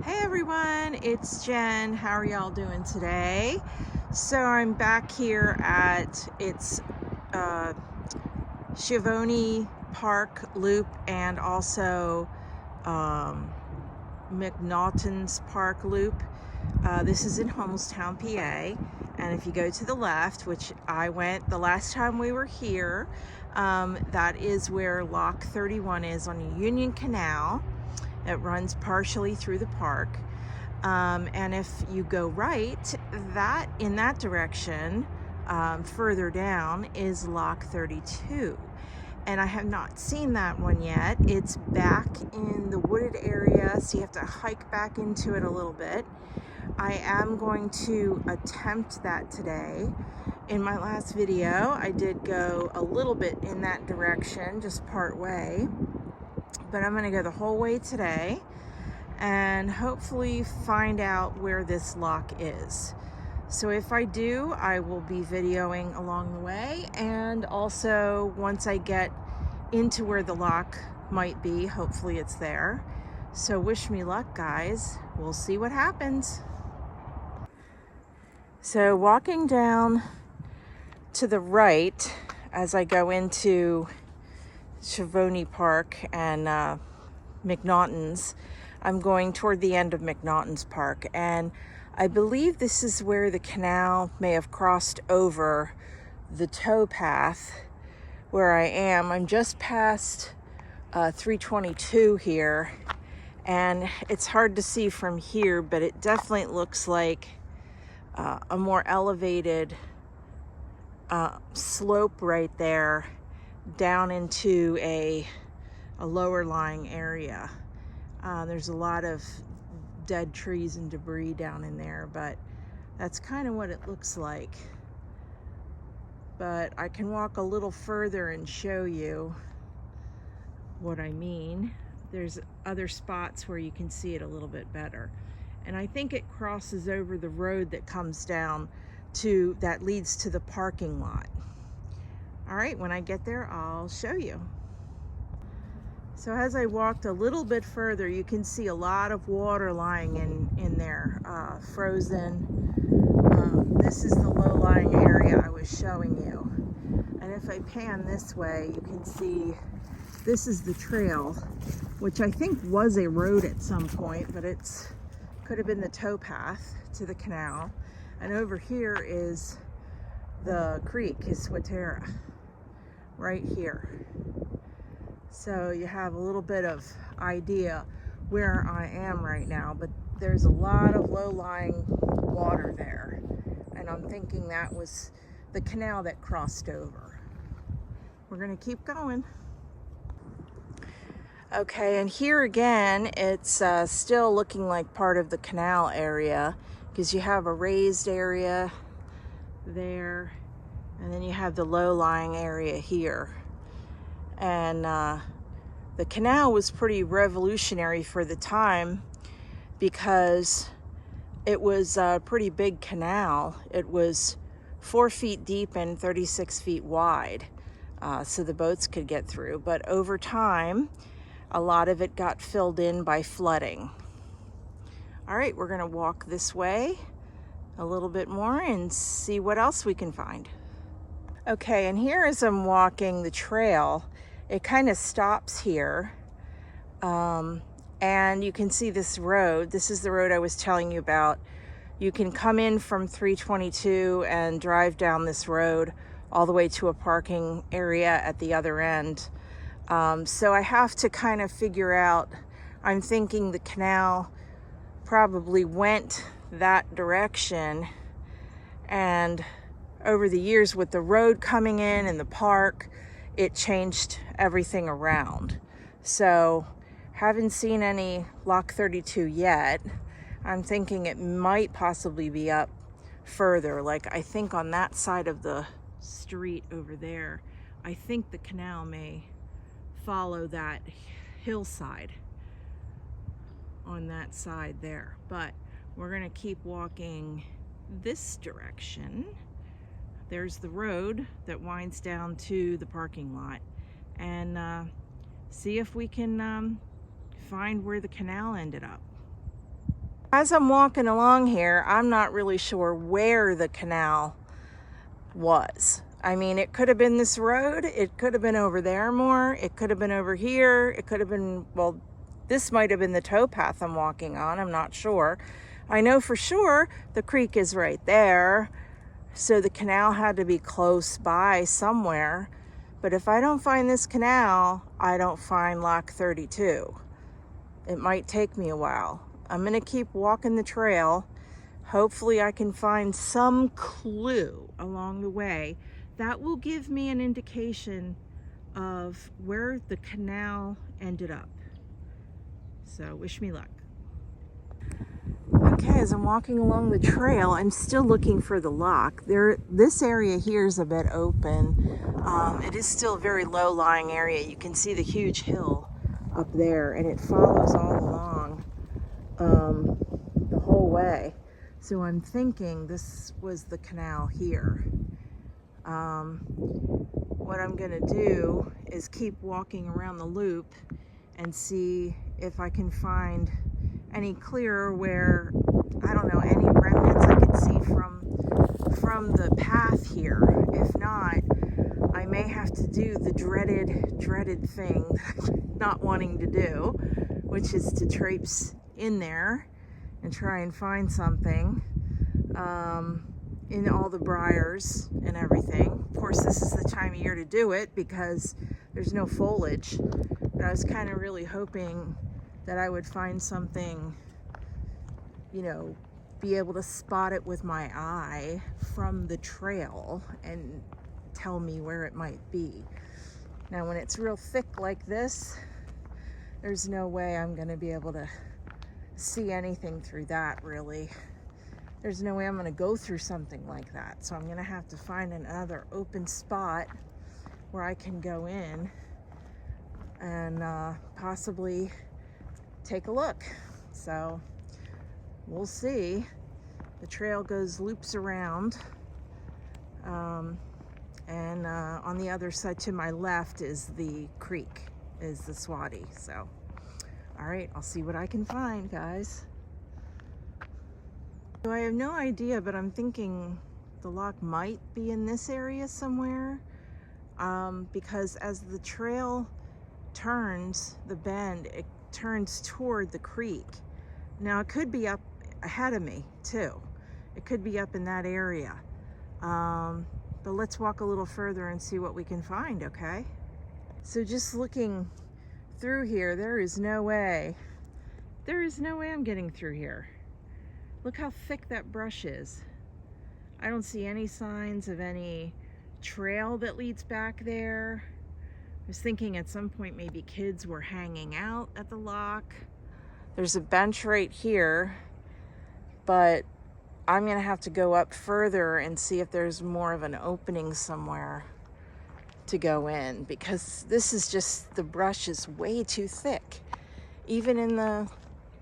Hey everyone, it's Jen. How are y'all doing today? So I'm back here at Hummelstown Park Loop and also McNaughton's Park Loop. This is in Hummelstown, PA, and if you go to the left, which I went the last time we were here, that is where Lock 31 is on the Union Canal. It runs partially through the park. And if you go right, in that direction, further down is Lock 32. And I have not seen that one yet. It's back in the wooded area, so you have to hike back into it a little bit. I am going to attempt that today. In my last video, I did go a little bit in that direction, just part way. But I'm gonna go the whole way today and hopefully find out where this lock is. So if I do, I will be videoing along the way, and also once I get into where the lock might be, hopefully it's there. So wish me luck, guys. We'll see what happens. So walking down to the right as I go into Hummelstown Park and McNaughton's, I'm going toward the end of McNaughton's Park, and I believe this is where the canal may have crossed over the tow path where I am. I'm just past 322 here, and it's hard to see from here, but it definitely looks like a more elevated slope right there down into a lower lying area. There's a lot of dead trees and debris down in there, but that's kind of what it looks like. But I can walk a little further and show you what I mean. There's other spots where you can see it a little bit better. And I think it crosses over the road that comes down that leads to the parking lot. All right, when I get there, I'll show you. So as I walked a little bit further, you can see a lot of water lying in there, frozen. This is the low-lying area I was showing you. And if I pan this way, you can see this is the trail, which I think was a road at some point, but could have been the tow path to the canal. And over here is the creek, is Swatera, right here. So you have a little bit of idea where I am right now, but there's a lot of low-lying water there. And I'm thinking that was the canal that crossed over. We're gonna keep going. Okay, and here again, it's still looking like part of the canal area, because you have a raised area there, and then you have the low-lying area here. And the canal was pretty revolutionary for the time because it was a pretty big canal. It was 4 feet deep and 36 feet wide, so the boats could get through. But over time, a lot of it got filled in by flooding. All right, we're gonna walk this way a little bit more and see what else we can find. Okay, and here as I'm walking the trail, it kind of stops here, and you can see this road. This is the road I was telling you about. You can come in from 322 and drive down this road all the way to a parking area at the other end. So I have to kind of figure out, I'm thinking the canal probably went that direction, and over the years with the road coming in and the park, it changed everything around. So haven't seen any Lock 32 yet. I'm thinking it might possibly be up further, like I think on that side of the street over there. I think the canal may follow that hillside on that side there, but we're gonna keep walking this direction. There's the road that winds down to the parking lot, and see if we can find where the canal ended up. As I'm walking along here, I'm not really sure where the canal was. I mean, it could have been this road, it could have been over there more, it could have been over here, it could have been, well, this might have been the towpath I'm walking on, I'm not sure. I know for sure the creek is right there, so the canal had to be close by somewhere. But if I don't find this canal, I don't find Lock 32. It might take me a while. I'm gonna keep walking the trail. Hopefully I can find some clue along the way that will give me an indication of where the canal ended up. So wish me luck. Okay, as I'm walking along the trail, I'm still looking for the lock. This area here is a bit open. It is still a very low-lying area. You can see the huge hill up there, and it follows all along the whole way. So I'm thinking this was the canal here. What I'm gonna do is keep walking around the loop and see if I can find any clearer where, I don't know, any remnants I can see from the path here. If not, I may have to do the dreaded thing not wanting to do, which is to traipse in there and try and find something in all the briars and everything. Of course, this is the time of year to do it because there's no foliage, but I was kind of really hoping that I would find something, you know, be able to spot it with my eye from the trail and tell me where it might be. Now, when it's real thick like this, there's no way I'm going to be able to see anything through that, really. There's no way I'm going to go through something like that. So I'm going to have to find another open spot where I can go in and possibly take a look. So we'll see. The trail loops around. And on the other side to my left is the creek, is the Swati. So, all right, I'll see what I can find, guys. So I have no idea, but I'm thinking the lock might be in this area somewhere, because as the trail turns the bend, it turns toward the creek. Now it could be up ahead of me too. It could be up in that area. But let's walk a little further and see what we can find, okay? So just looking through here, there is no way I'm getting through here. Look how thick that brush is. I don't see any signs of any trail that leads back there. I was thinking at some point maybe kids were hanging out at the lock. There's a bench right here, but I'm gonna have to go up further and see if there's more of an opening somewhere to go in, because this is just, the brush is way too thick, even in the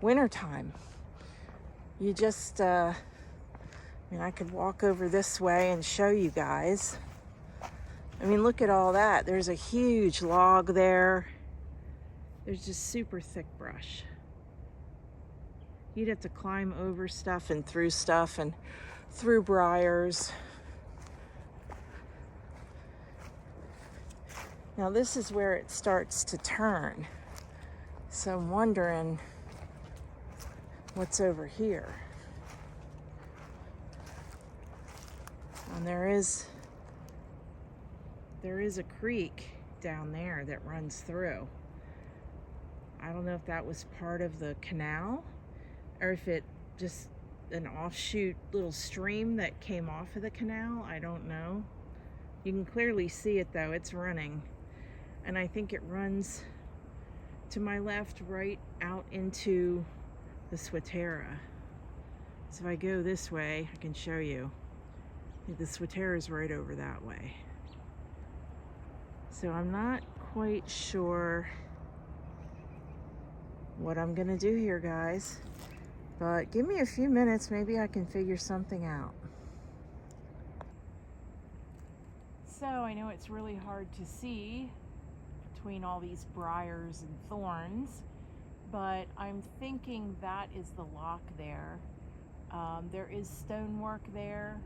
wintertime. You just, I mean, I could walk over this way and show you guys. I mean, look at all that. There's a huge log there. There's just super thick brush. You'd have to climb over stuff and through briars. Now this is where it starts to turn. So I'm wondering what's over here. And there is a creek down there that runs through. I don't know if that was part of the canal or if it just an offshoot little stream that came off of the canal. I don't know. You can clearly see it though, it's running. And I think it runs to my left right out into the Swatera. So if I go this way, I can show you. The Swatera is right over that way. So I'm not quite sure what I'm gonna do here, guys. But give me a few minutes, maybe I can figure something out. So I know it's really hard to see between all these briars and thorns, but I'm thinking that is the lock there. There is stonework there.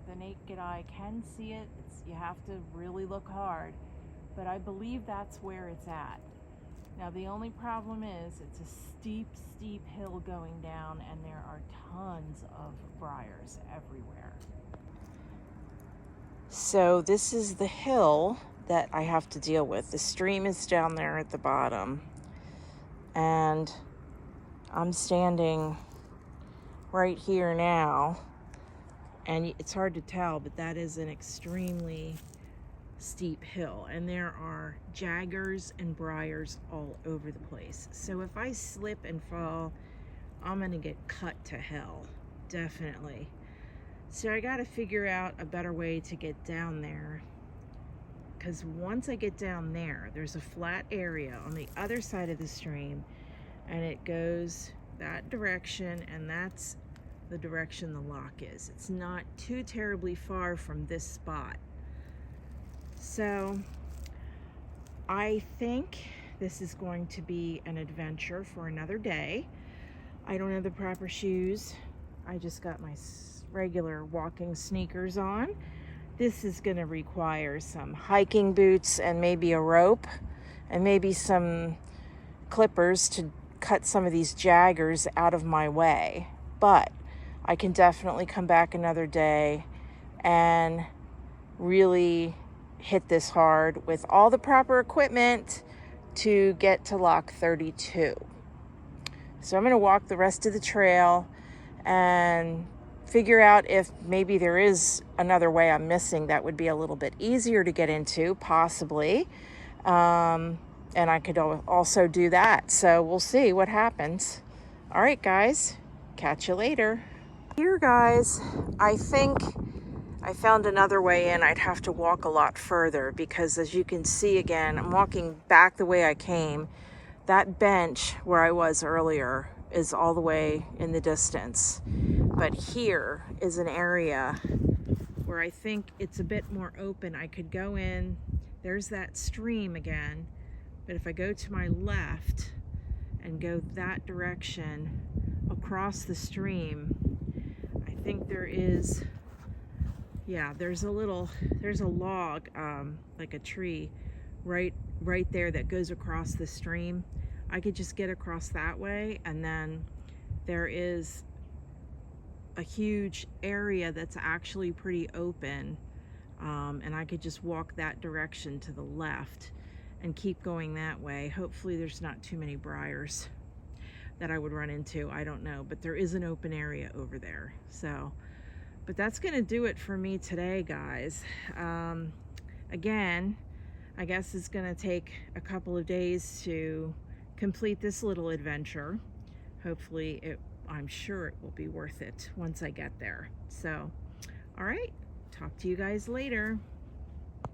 The naked eye can see it. You have to really look hard, but I believe that's where it's at. Now the only problem is it's a steep, steep hill going down, and there are tons of briars everywhere. So this is the hill that I have to deal with. The stream is down there at the bottom, and I'm standing right here now, and it's hard to tell, but that is an extremely steep hill, and there are jaggers and briars all over the place. So if I slip and fall, I'm gonna get cut to hell, definitely. So I gotta figure out a better way to get down there, because once I get down there, there's a flat area on the other side of the stream, and it goes that direction, and that's the direction the lock is. It's not too terribly far from this spot. So I think this is going to be an adventure for another day. I don't have the proper shoes. I just got my regular walking sneakers on. This is going to require some hiking boots and maybe a rope and maybe some clippers to cut some of these jaggers out of my way. But I can definitely come back another day and really hit this hard with all the proper equipment to get to lock 32. So I'm going to walk the rest of the trail and figure out if maybe there is another way I'm missing that would be a little bit easier to get into, possibly. And I could also do that. So we'll see what happens. All right, guys, catch you later. Here, guys, I think I found another way in. I'd have to walk a lot further because, as you can see again, I'm walking back the way I came. That bench where I was earlier is all the way in the distance. But here is an area where I think it's a bit more open. I could go in. There's that stream again. But if I go to my left and go that direction across the stream, I think there is, yeah, there's a log, like a tree right there that goes across the stream. I could just get across that way, and then there is a huge area that's actually pretty open, and I could just walk that direction to the left and keep going that way. Hopefully there's not too many briars that I would run into. I don't know, but there is an open area over there. So, but that's gonna do it for me today, guys. Again, I guess it's gonna take a couple of days to complete this little adventure. Hopefully I'm sure it will be worth it once I get there. So, all right, talk to you guys later.